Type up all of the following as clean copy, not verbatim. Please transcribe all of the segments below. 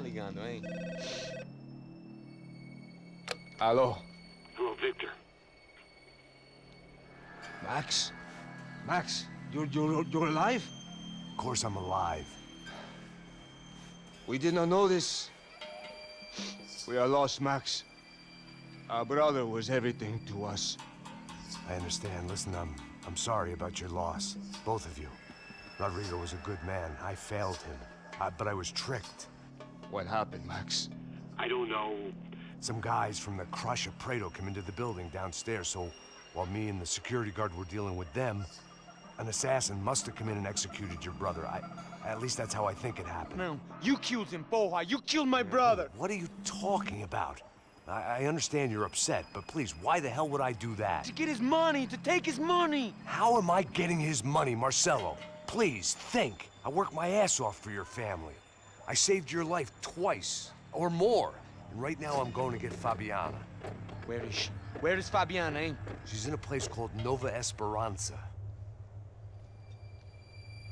ligando, hein? Alô? Hello, Victor. Max? Max, you're alive? Of course I'm alive. We did not know this. We are lost, Max. Our brother was everything to us. I understand. Listen, I'm sorry about your loss. Both of you. Rodrigo was a good man. I failed him. But I was tricked. What happened, Max? I don't know. Some guys from the Crush of Prado came into the building downstairs, so while me and the security guard were dealing with them, an assassin must have come in and executed your brother. At least that's how I think it happened. No, you killed him, porra. You killed my brother. What are you talking about? I understand you're upset, but please, why the hell would I do that? To get his money, to take his money. How am I getting his money, Marcelo? Please, think. I worked my ass off for your family. I saved your life twice, or more. And right now I'm going to get Fabiana. Where is she? Where is Fabiana, eh? She's in a place called Nova Esperanza.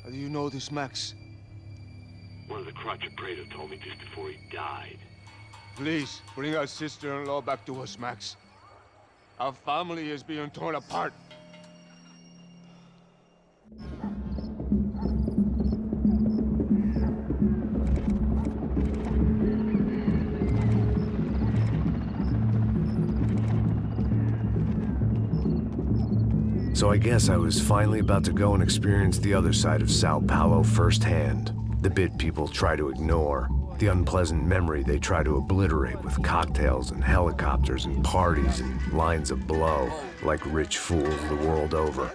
How do you know this, Max? One of the Crotch of Prado told me just before he died. Please, bring our sister-in-law back to us, Max. Our family is being torn apart. So I guess I was finally about to go and experience the other side of Sao Paulo firsthand. The bit people try to ignore. The unpleasant memory they try to obliterate with cocktails and helicopters and parties and lines of blow, like rich fools the world over.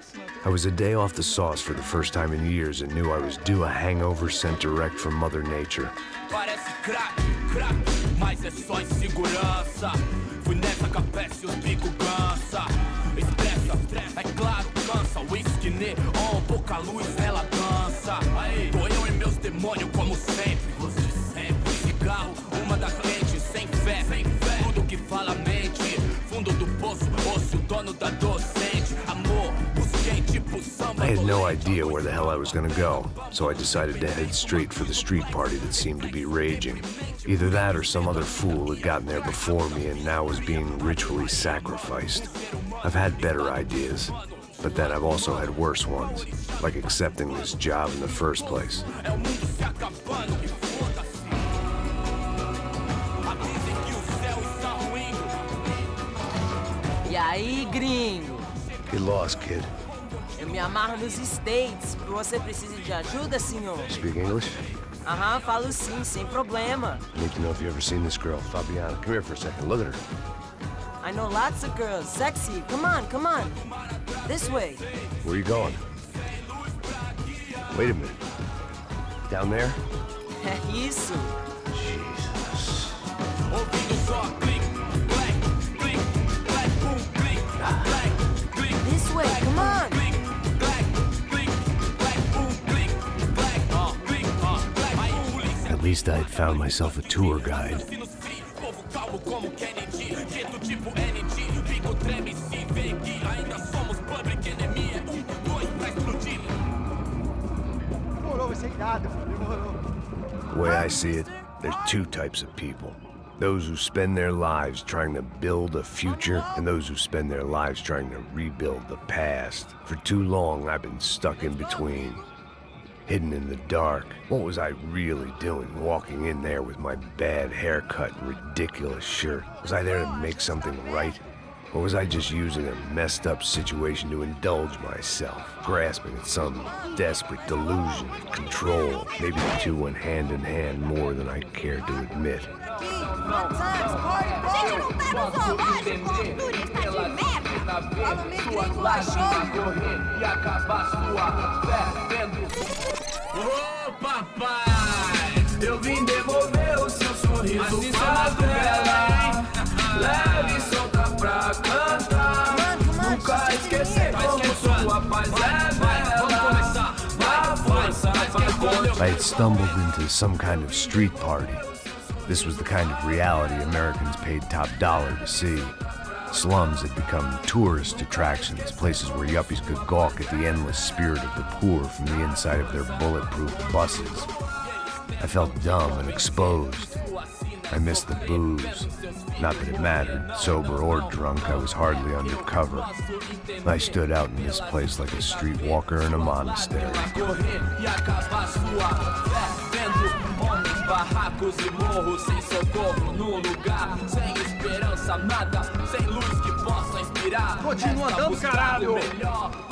I was a day off the sauce for the first time in years and knew I was due a hangover sent direct from Mother Nature. Parece crack, crack, mas é só insegurança. Fui nessa capete, os bico cansa. Estressa, é claro, cansa. Whisky, neon, pouca luz, ela dança. Tô eu e meus demônios como sempre. Você sempre. Cigarro, uma da frente, sem fé. Tudo que fala mente. Fundo do poço, osso, dono da docente. Amor, busquei tipo samba. I had no idea where the hell I was gonna go, so I decided to head straight for the street party that seemed to be raging. Either that or some other fool had gotten there before me and now was being ritually sacrificed. I've had better ideas, but then I've also had worse ones, like accepting this job in the first place. E aí, gringo? Get lost, kid. Eu me amarro nos States. Você precisa de ajuda, senhor? Speak English? Aham, falo sim, sem problema. I need to know if you've ever seen this girl, Fabiana. Come here for a second. Look at her. I know lots of girls. Sexy. Come on, come on. This way. Where are you going? Wait a minute. Down there? É isso. Jesus. This way, come on. At least I'd found myself a tour guide. The way I see it, there's two types of people. Those who spend their lives trying to build a future, and those who spend their lives trying to rebuild the past. For too long, I've been stuck in between. Hidden in the dark. What was I really doing walking in there with my bad haircut and ridiculous shirt? Was I there to make something right? Or was I just using a messed up situation to indulge myself, grasping at some desperate delusion of control? Maybe the two went hand in hand more than I cared to admit. Ô papai, eu vim devolver o seu sorriso pra ela. Leve e solta pra cantar. Nunca esquecer como sua paz é bela. Dá força pra I had stumbled into some kind of street party. This was the kind of reality Americans paid top dollar to see. Slums had become tourist attractions, places where yuppies could gawk at the endless spirit of the poor from the inside of their bulletproof buses. I felt dumb and exposed, I missed the booze. Not that it mattered. Sober or drunk, I was hardly undercover. I stood out in this place like a streetwalker in a monastery. Barracos e morros sem socorro num lugar sem esperança, nada, sem luz que possa inspirar. Continua andando, caralho!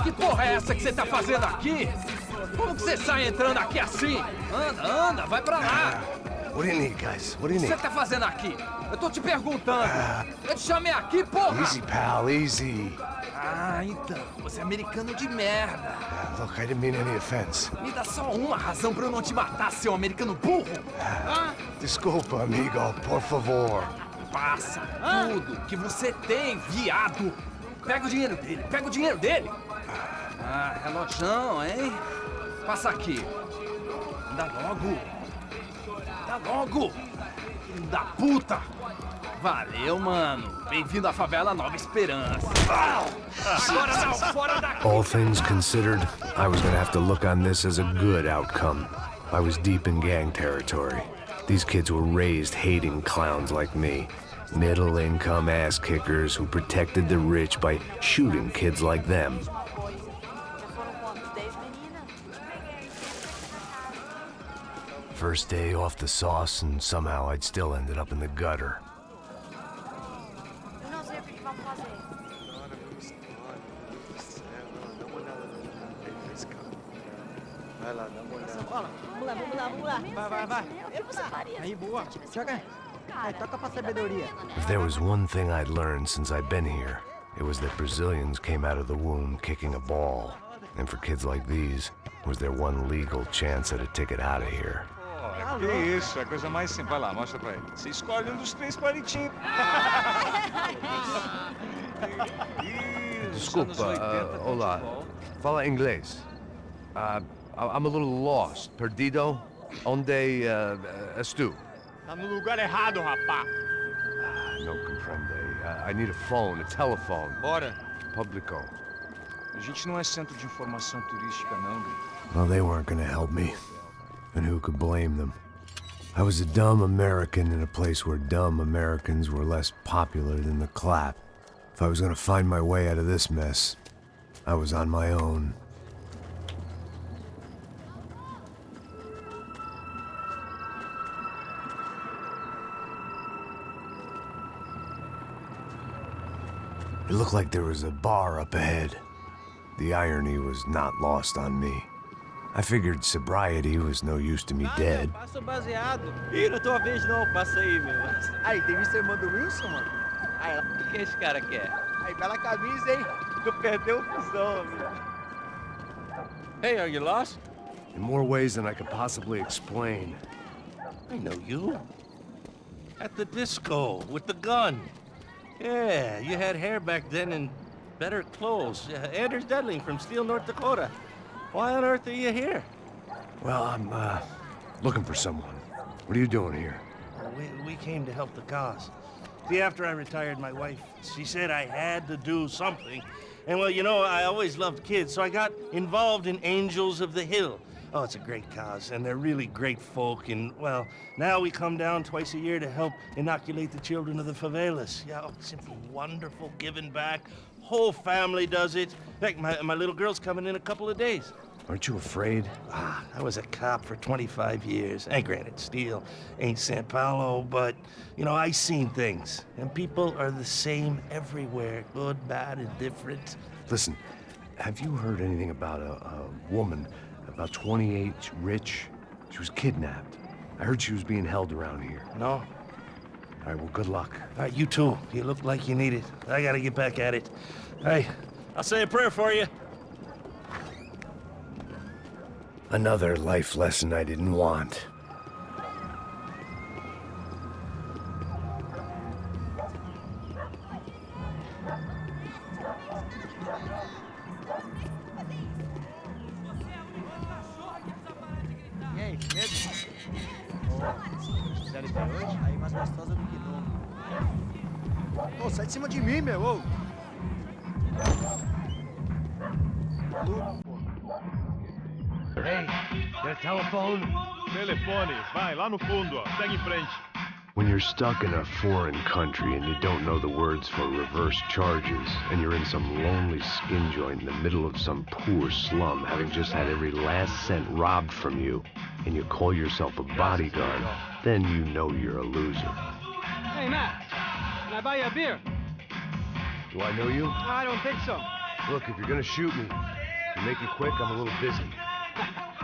Que porra é essa que você tá fazendo aqui? Como que você sai entrando aqui assim? Anda, vai pra lá! What do you need, guys? What do you O que need? você tá fazendo aqui? Eu tô te perguntando. Eu te chamei aqui, porra! Easy, pal, easy. Ah, então, você é americano de merda. Look, I didn't mean any offense. Me dá só uma razão pra eu não te matar, seu americano burro. Desculpa, amigo, por favor. Passa tudo que você tem, viado. Pega o dinheiro dele, Ah, relojão, hein? Passa aqui. Dá logo. Filho da puta. Valeu, mano. Bem-vindo à favela Nova Esperança. Agora não, fora daqui. All things considered, I was gonna have to look on this as a good outcome. I was deep in gang territory. These kids were raised hating clowns like me. Middle-income ass-kickers who protected the rich by shooting kids like them. First day off the sauce, and somehow I'd still ended up in the gutter. Eu não sei o que vamos fazer. Vai lá, dá uma olhada. Vamos lá. Vai. Aí, boa. Joga. Toca pra sabedoria. If there was one thing I'd learned since I'd been here, it was that Brazilians came out of the womb kicking a ball. And for kids like these, was their one legal chance at a ticket out of here. Que isso, é a coisa mais simples. Vai lá, mostra pra ele. Você escolhe um dos 3 palitinhos. Desculpa, olá. Fala inglês. I'm a little lost. Perdido? Onde estou? Tá no lugar errado, rapá. No comprende. I need a phone, a telephone. Bora. Publico. A gente não é centro de informação turística, não, Gui. Well, they weren't gonna help me. And who could blame them? I was a dumb American in a place where dumb Americans were less popular than the clap. If I was gonna find my way out of this mess, I was on my own. It looked like there was a bar up ahead. The irony was not lost on me. I figured sobriety was no use to me dead. Passa o baseado. Ih, não é tua vez não, passa aí, meu. Aí, tem visto a irmã do Wilson, mano? Aí, o que esse cara quer? Aí, bela camisa, hein? Tu perdeu o fusão, amigo. Hey, are you lost? In more ways than I could possibly explain. I know you. At the disco, with the gun. Yeah, you had hair back then and better clothes. Anders Dudling from Steele, North Dakota. Why on earth are you here? Well, I'm, looking for someone. What are you doing here? We came to help the cause. See, after I retired, my wife, she said I had to do something. And well, you know, I always loved kids, so I got involved in Angels of the Hill. Oh, it's a great cause, and they're really great folk, and, well, now we come down twice a year to help inoculate the children of the favelas. Yeah, oh, simply wonderful, giving back. Whole family does it. In fact, my little girl's coming in a couple of days. Aren't you afraid? I was a cop for 25 years. And granted, Steele ain't San Paulo, but, you know, I seen things. And people are the same everywhere, good, bad, and different. Listen, have you heard anything about a woman, about 28, rich? She was kidnapped. I heard she was being held around here. No? All right, well, good luck. All right, you too. You look like you need it. I gotta get back at it. Hey, I'll say a prayer for you. Another life lesson I didn't want. E aí, medo? Sério pra hoje? Aí mais gostosa do que nunca. Ô, sai de cima de mim, meu, ô! Hey, got a telephone? Telefone, vai lá no fundo, ó. Segue em frente. When you're stuck in a foreign country and you don't know the words for reverse charges, and you're in some lonely skin joint in the middle of some poor slum, having just had every last cent robbed from you, and you call yourself a bodyguard, then you know you're a loser. Hey, Matt, can I buy you a beer? Do I know you? I don't think so. Look, if you're gonna shoot me, you make it quick, I'm a little busy.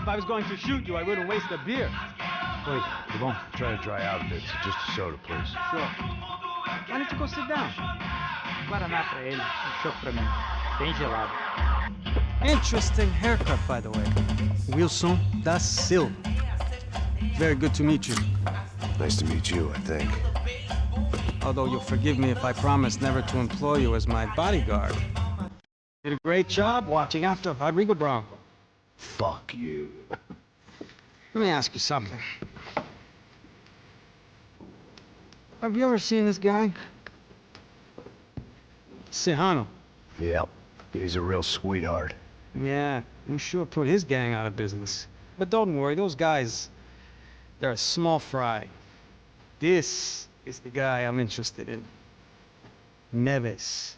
If I was going to shoot you, I wouldn't waste a beer. Wait, come on. I'm trying to dry out a bit, so just a soda, please. Sure. Why don't you go sit down? Guaraná pra ele, chopp pra mim. Bem gelado. Interesting haircut, by the way. Wilson da Silva. Very good to meet you. Nice to meet you, I think. Although you'll forgive me if I promise never to employ you as my bodyguard. Did a great job watching after Rodrigo Branco. Fuck you. Let me ask you something. Have you ever seen this guy? Sejano. Yep, he's a real sweetheart. Yeah, we sure put his gang out of business. But don't worry, those guys, they're a small fry. This is the guy I'm interested in. Neves.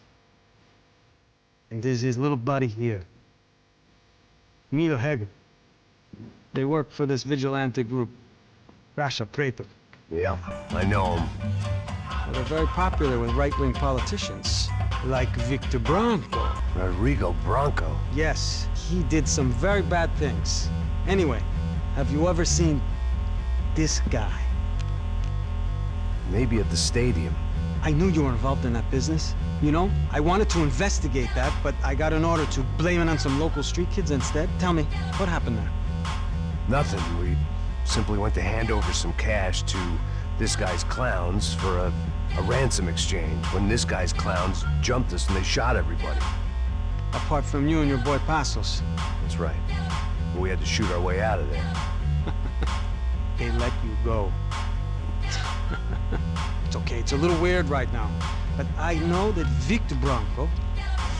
And there's his little buddy here. Milo Hager. They work for this vigilante group, Rasha Preto. Yeah, I know him. Well, they're very popular with right-wing politicians, like Victor Branco. Rodrigo Branco? Yes, he did some very bad things. Anyway, have you ever seen this guy? Maybe at the stadium. I knew you were involved in that business. You know, I wanted to investigate that, but I got an order to blame it on some local street kids instead. Tell me, what happened there? Nothing. We simply went to hand over some cash to this guy's clowns for a ransom exchange when this guy's clowns jumped us and they shot everybody. Apart from you and your boy Passos. That's right. We had to shoot our way out of there. They let you go. It's okay, it's a little weird right now. But I know that Victor Branco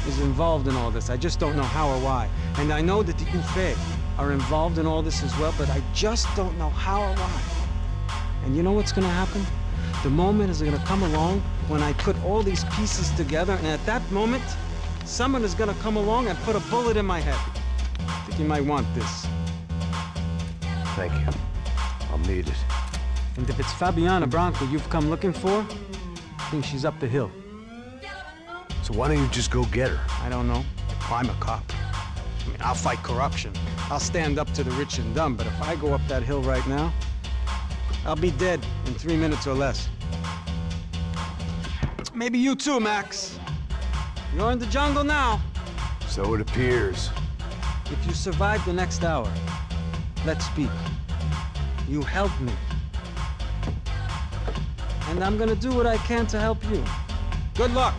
is involved in all this. I just don't know how or why. And I know that the UFE are involved in all this as well, but I just don't know how or why. And you know what's gonna happen? The moment is gonna come along when I put all these pieces together, and at that moment, someone is gonna come along and put a bullet in my head. I think you might want this. Thank you. I'll need it. And if it's Fabiana Branco you've come looking for, I think she's up the hill. So why don't you just go get her? I don't know. I'm a cop. I mean, I'll fight corruption. I'll stand up to the rich and dumb, but if I go up that hill right now, I'll be dead in 3 minutes or less. Maybe you too, Max. You're in the jungle now. So it appears. If you survive the next hour, let's speak. You help me. And I'm gonna do what I can to help you. Good luck.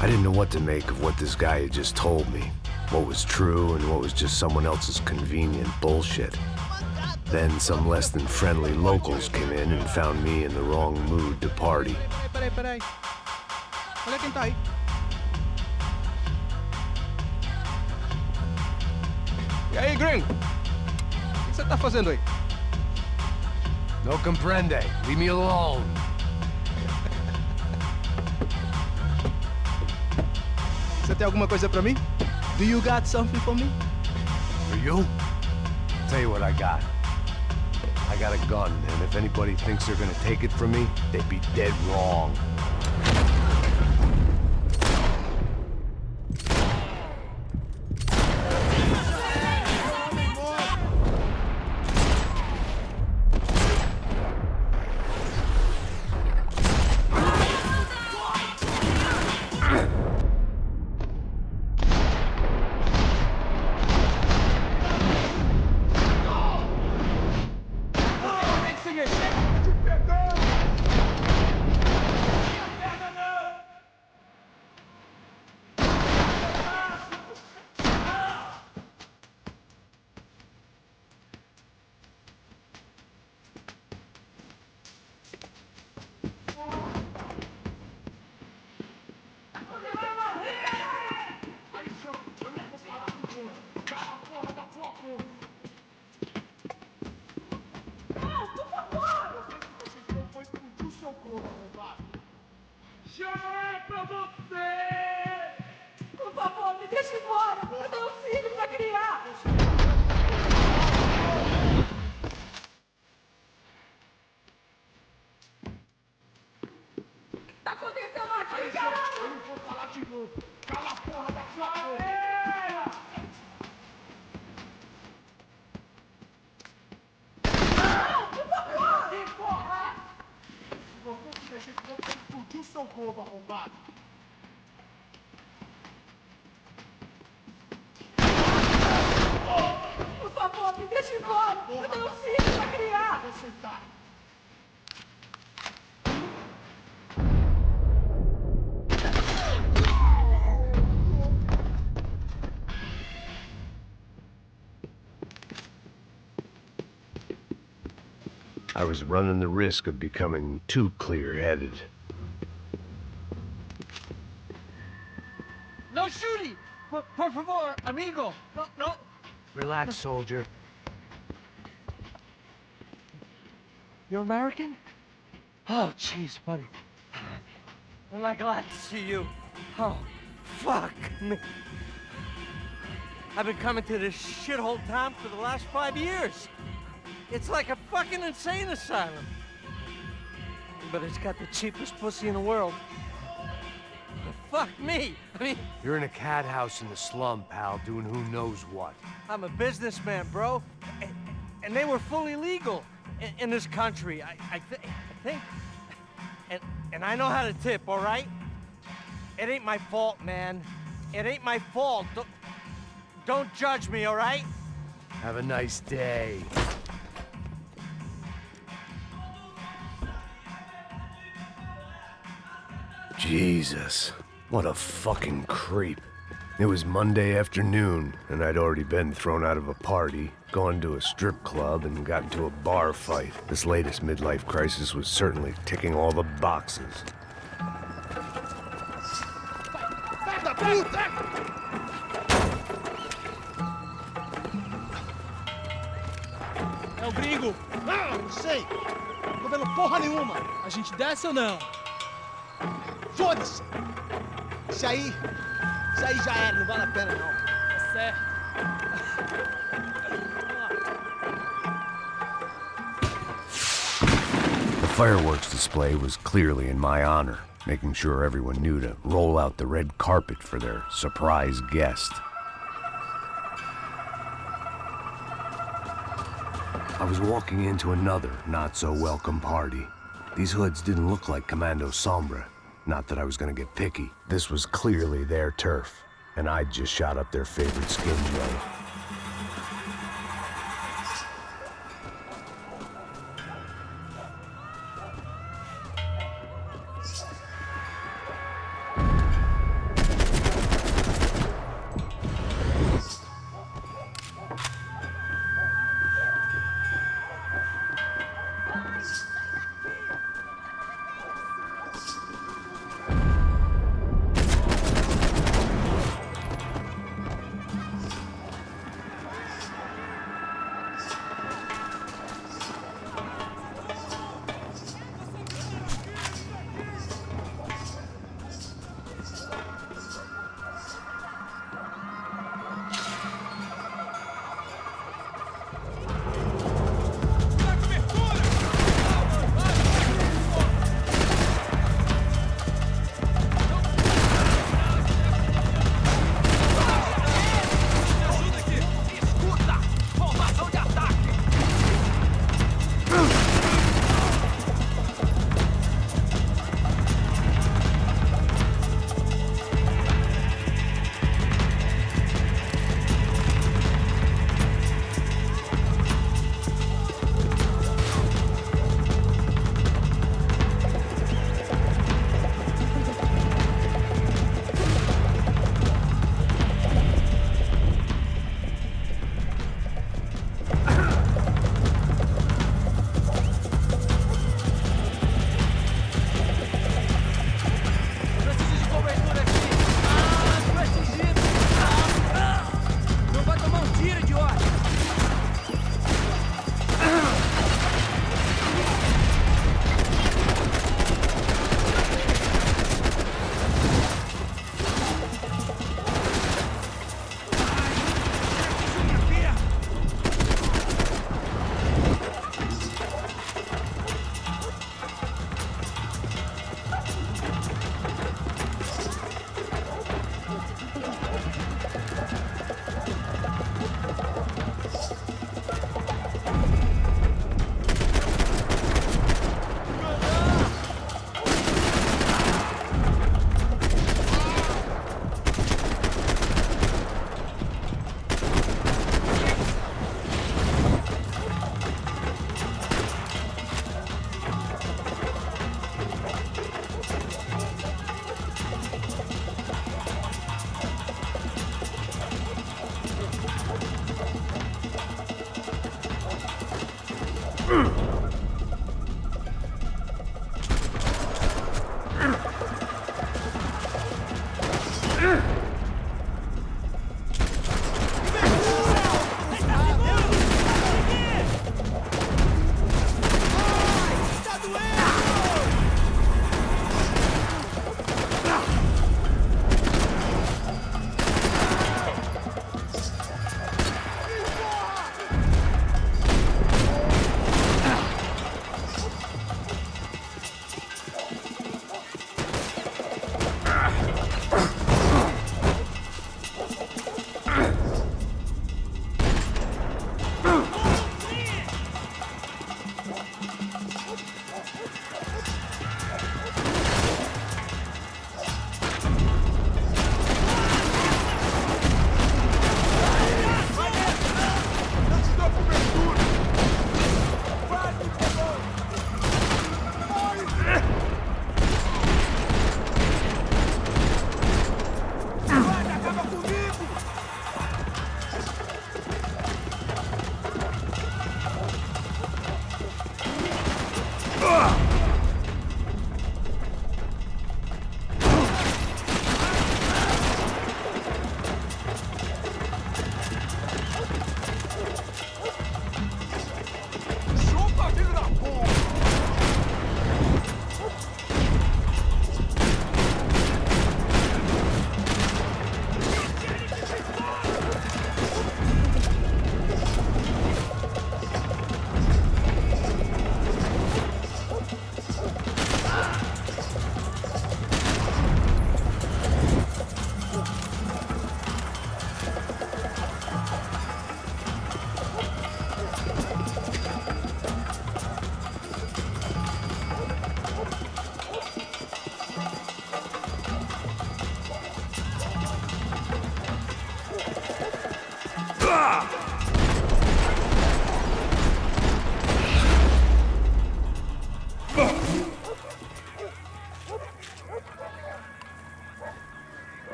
I didn't know what to make of what this guy had just told me. What was true and what was just someone else's convenient bullshit. Then some less than friendly locals came in and found me in the wrong mood to party. Peraí. Olha quem tá aí. E aí, gringo? O que você tá fazendo aí? No comprende. Leave me alone. Você tem alguma coisa pra mim? Do you got something for me? For you? Tell you what I got. I got a gun, and if anybody thinks they're gonna take it from me, they'd be dead wrong. Por favor, me deixa embora. Eu tenho um filho pra criar. O que tá acontecendo aqui, caralho? Eu não vou falar de novo. Cala a porra da sua boca. Não, por favor. Sim, porra. Se você se mexer com você, explodir seu roubo arrombado. Por favor, me deixa embora. Eu tenho um filho pra criar. Vou sentar. I was running the risk of becoming too clear-headed. No shooting! Por favor, amigo! No, no! Relax, soldier. You're American? Oh, jeez, buddy. Am I glad to see you? Oh, fuck me. I've been coming to this shithole town for the last 5 years. It's like a fucking insane asylum. But it's got the cheapest pussy in the world. Fuck me. I mean, You're in a cat house in the slum, pal, doing who knows what. I'm a businessman, bro. And they were fully legal in this country. I think. And I know how to tip, all right? It ain't my fault, man. It ain't my fault. Don't judge me, all right? Have a nice day. Jesus, what a fucking creep. It was Monday afternoon, and I'd already been thrown out of a party, gone to a strip club, and got into a bar fight. This latest midlife crisis was certainly ticking all the boxes. É o gringo! Não sei! Não tô vendo porra nenhuma! A gente desce ou não? Foda-se! Isso aí já era, não vale a pena não. Tá certo. The fireworks display was clearly in my honor, making sure everyone knew to roll out the red carpet for their surprise guest. I was walking into another not-so-welcome party. These hoods didn't look like Commando Sombra. Not that I was gonna get picky. This was clearly their turf, and I'd just shot up their favorite skin joint.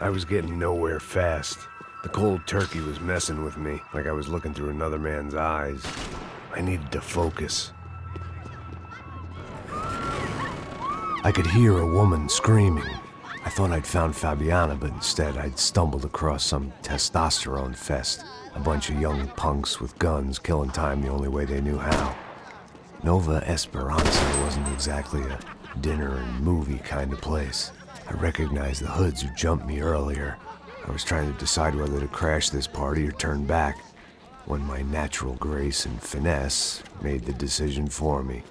I was getting nowhere fast. The cold turkey was messing with me, like I was looking through another man's eyes. I needed to focus. I could hear a woman screaming. I thought I'd found Fabiana, but instead I'd stumbled across some testosterone fest. A bunch of young punks with guns killing time the only way they knew how. Nova Esperanza wasn't exactly a dinner and movie kind of place. I recognized the hoods who jumped me earlier. I was trying to decide whether to crash this party or turn back, when my natural grace and finesse made the decision for me.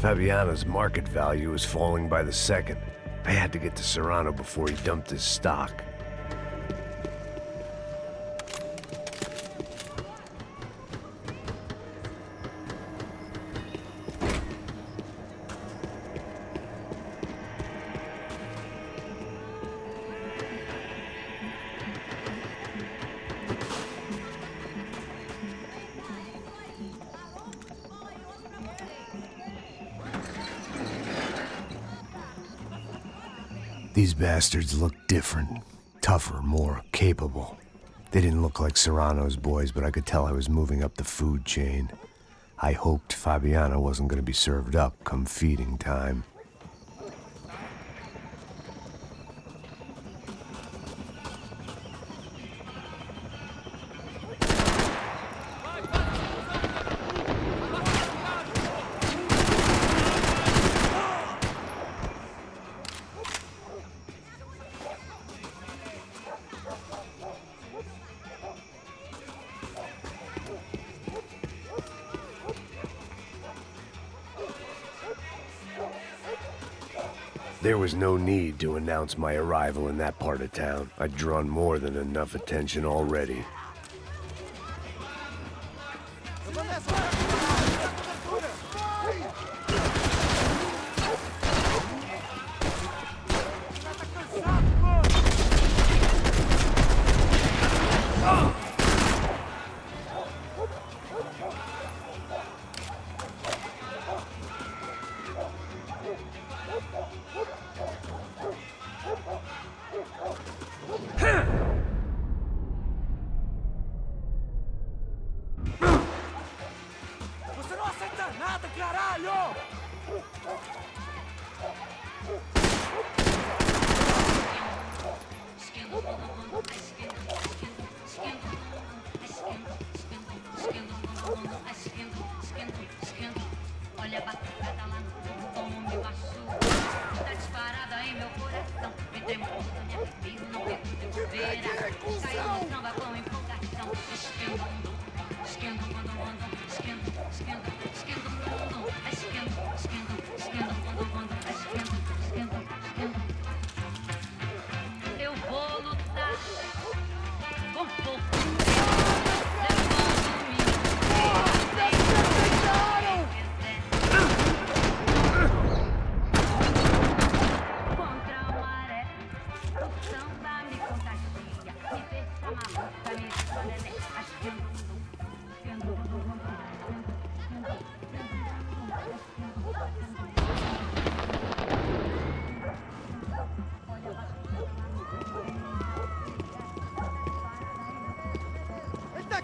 Fabiana's market value was falling by the second. I had to get to Serrano before he dumped his stock. These bastards looked different, tougher, more capable. They didn't look like Serrano's boys, but I could tell I was moving up the food chain. I hoped Fabiana wasn't going to be served up come feeding time. There was no need to announce my arrival in that part of town. I'd drawn more than enough attention already.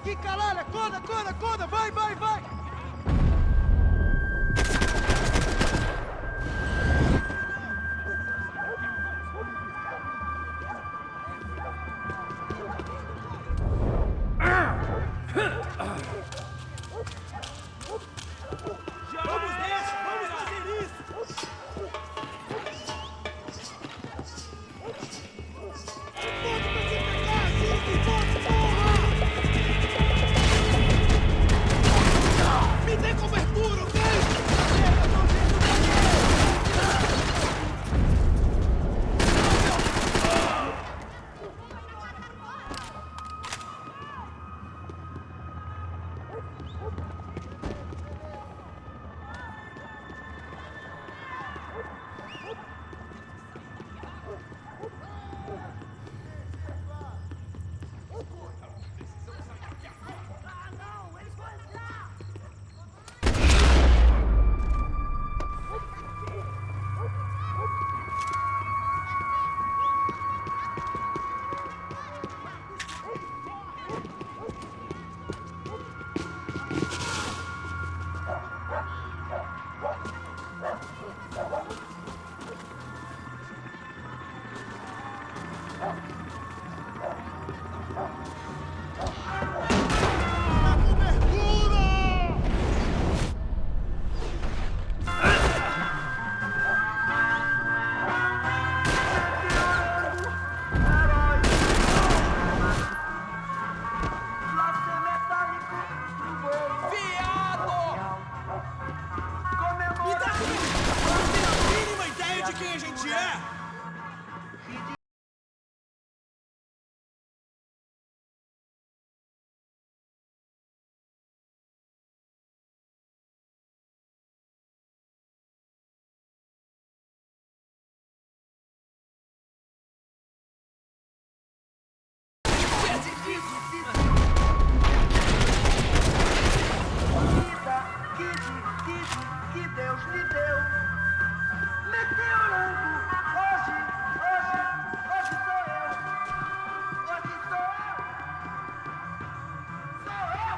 Aqui, caralho! Acorda, acorda, acorda! Vai, vai, vai! que Deus lhe deu. Meteorango, hoje sou eu. Hoje sou eu. Sou eu.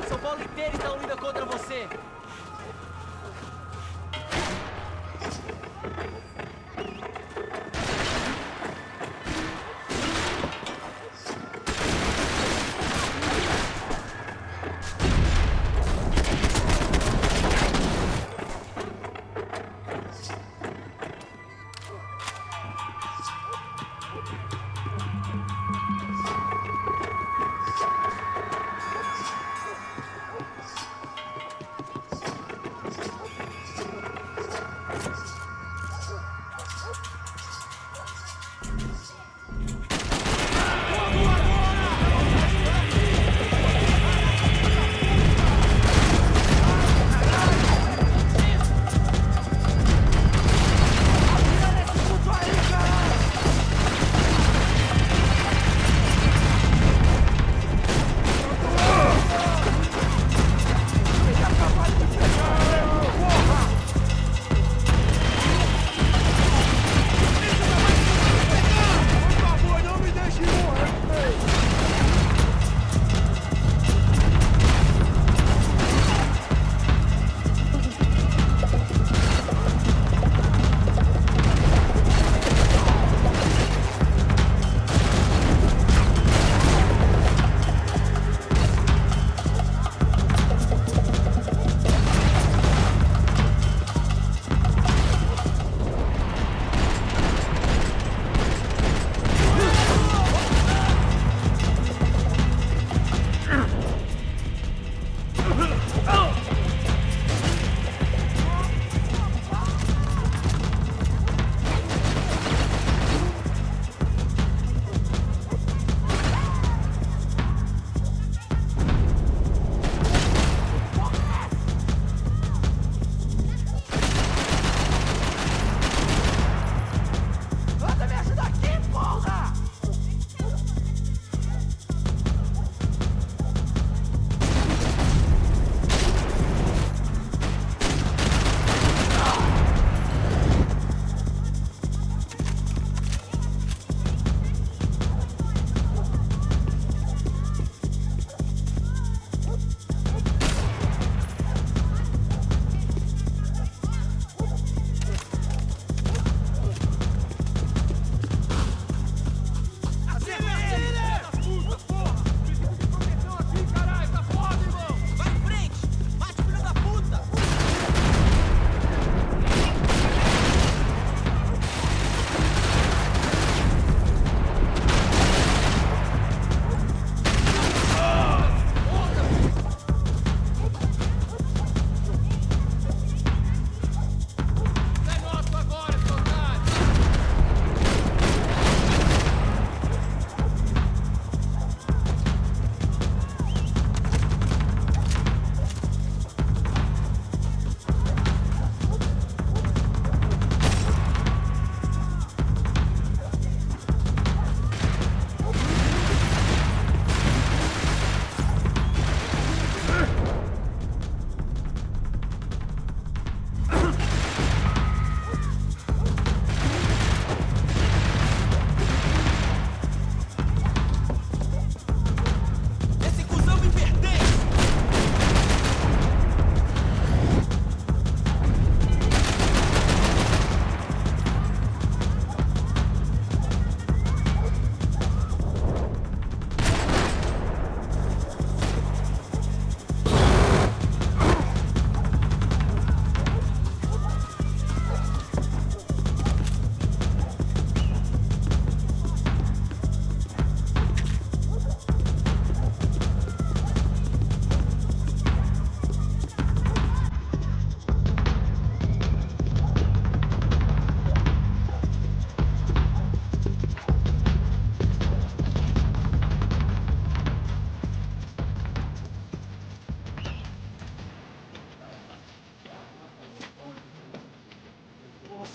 São Paulo inteiro está unida contra você.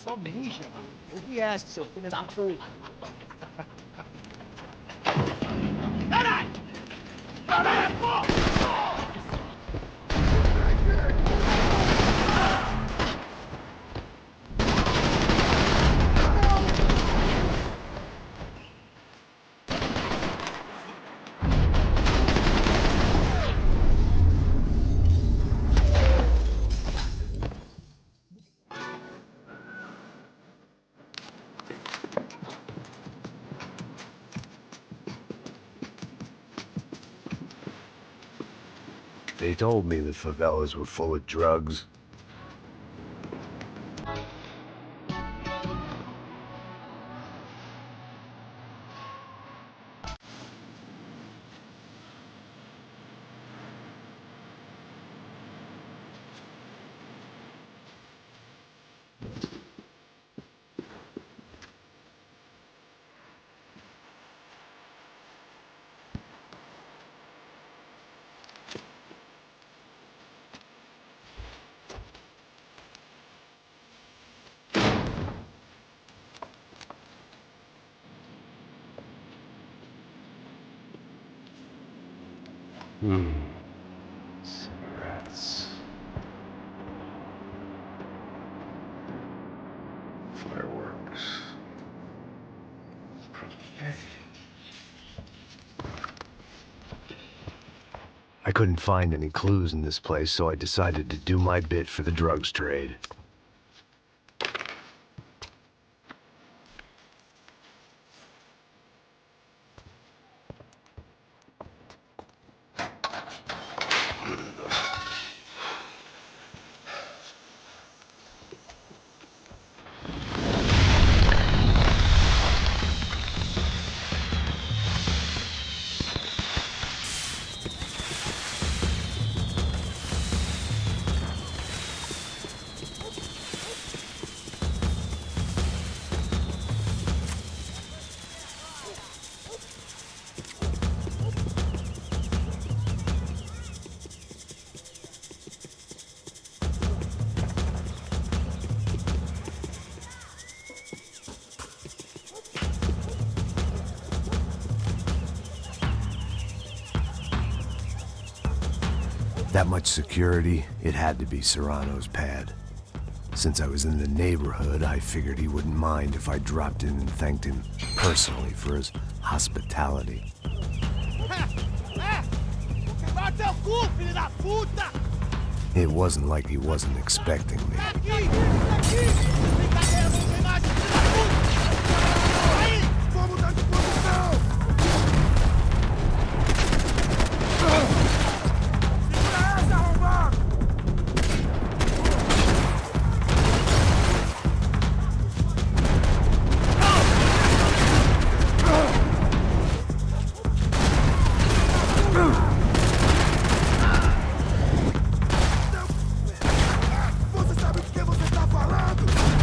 só mija, mano. Eu vi essa, seu filho da puta. Caralho! Caralho, pô! They told me the favelas were full of drugs. Cigarettes. Fireworks. I couldn't find any clues in this place, so I decided to do my bit for the drugs trade. That much security, it had to be Serrano's pad. Since I was in the neighborhood, I figured he wouldn't mind if I dropped in and thanked him personally for his hospitality. It wasn't like he wasn't expecting me. Você sabe do que você tá falando?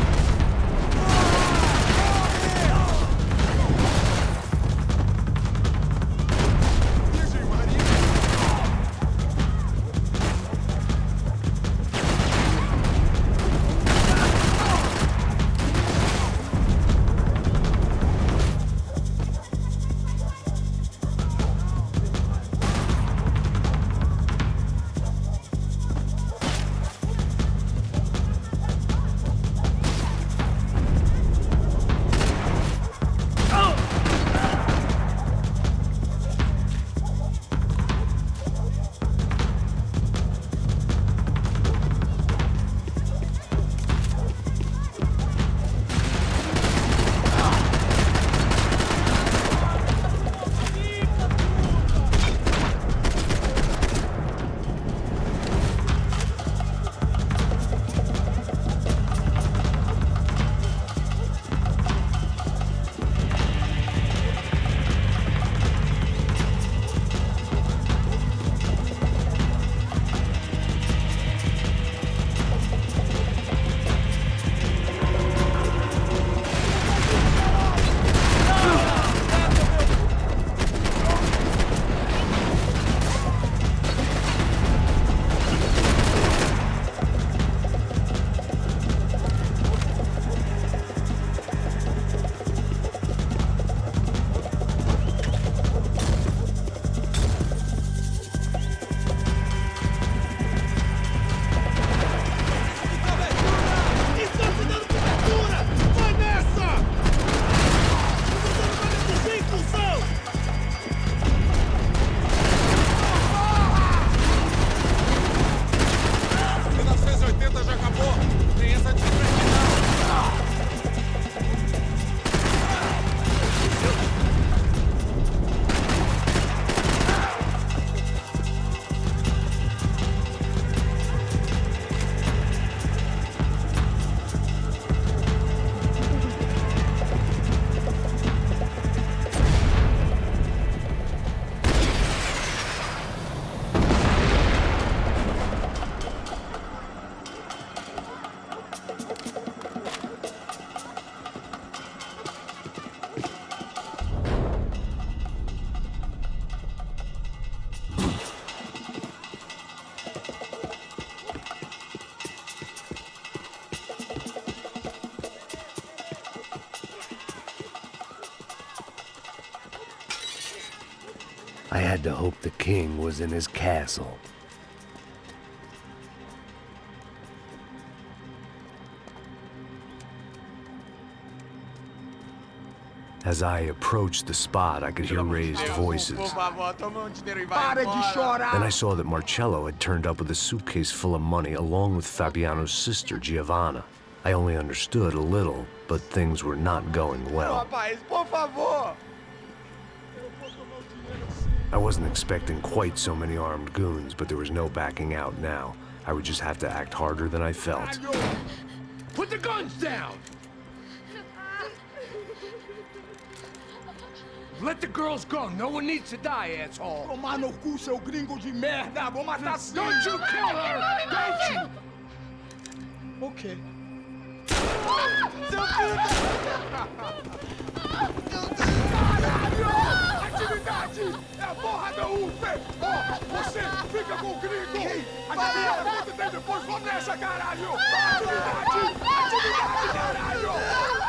I had to hope the king was in his castle. As I approached the spot, I could hear raised voices. Then I saw that Marcello had turned up with a suitcase full of money along with Fabiano's sister, Giovanna. I only understood a little, but things were not going well. I wasn't expecting quite so many armed goons, but there was no backing out now. I would just have to act harder than I felt. Put the guns down! Let the girls go. No one needs to die, asshole. Tomar no cu, seu gringo de merda! Vou matar sim! Don't you kill her! Don't you! Okay. Caralho! Atividade! É a porra da UP! Ó, você fica com o gringo! A galera conta tem depois, vamos nessa, caralho! Atividade! Atividade, caralho!